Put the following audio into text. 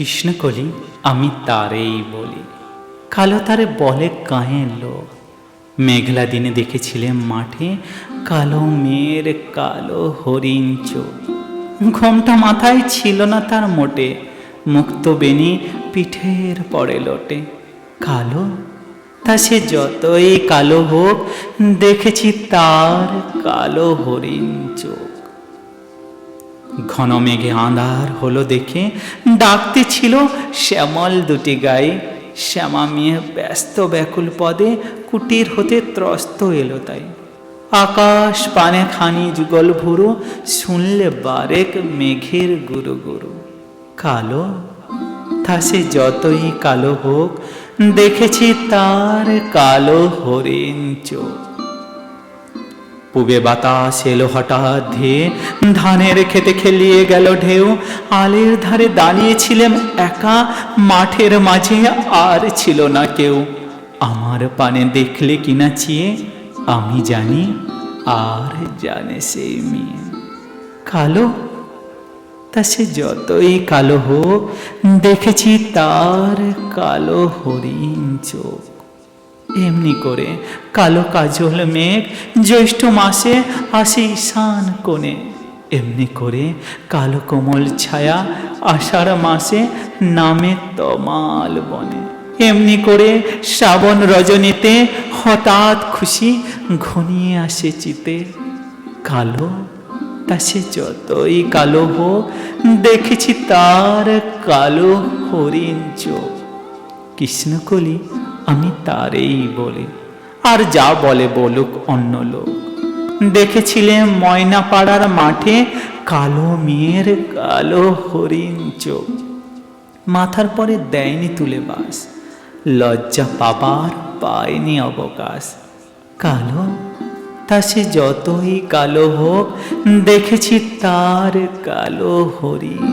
কৃষ্ণকলি আমি তারেই বলি, কালো তারে বলে গাঁয়ের লোক। মেঘলা দিনে দেখেছিলেন মাঠে কালো মেয়ের কালো হরিণ চোখ। ঘোমটা মাথায় ছিল না তার মোটে, মুক্ত বেনি পিঠের পরে লোটে। কালো তা সে যতই কালো হোক, দেখেছি তার কালো হরিণ চোখ। ঘন মেঘে আঁধার হলো দেখে ডাকতে ছিল শ্যামল দুটি গায়ে। শ্যামা মেয়ে ব্যস্ত ব্যাকুল পদে কুটির হতে ত্রস্ত এলো তাই। আকাশ পানে খানি যুগল ভুরু, শুনলে বারেক মেঘের গুরু গুরু। কালো তা সে যতই কালো হোক, দেখেছি তার কালো হরিণ চোখ। পূবে বাতাস এলো হঠাৎ ধেয়ে, ধানের খেতে খেলিয়ে গেল ঢেউ। আলের ধারে দাঁড়িয়েছিলেম একা, মাঠের মাঝে আর ছিল না কেউ। আমার পানে দেখলে কিনা চেয়ে, আমি জানি আর জানে সেই মেয়ে। কালো তা সে যতই কালো হোক, দেখেছি তার কালো হরিণ চোখ। এমনি করে কালো কাজল মেঘ জ্যৈষ্ঠ মাসে আসে ঈশান কোণে। এমনি করে কালো কোমল ছায়া আষাঢ় মাসে নামে তমাল বনে। এমনি করে শ্রাবণ রজনীতে হঠাৎ খুশি ঘনিয়ে আসে চিতে। কালো তা সে যতই কালো হোক, দেখেছি তার কালো হরিণ চোখ। কৃষ্ণকলি আমি তারেই বলি, আর যা বলে বলুক অন্য লোক। দেখেছিলেন ময়না পাড়ার মাঠে কালো মেয়ের কালো হরিণ চোখ। মাথার পরে দেয়নি তুলে বাস, লজ্জা পাবার পায়নি অবকাশ। কালো তা সে যতই কালো হোক, দেখেছি তার কালো হরিণ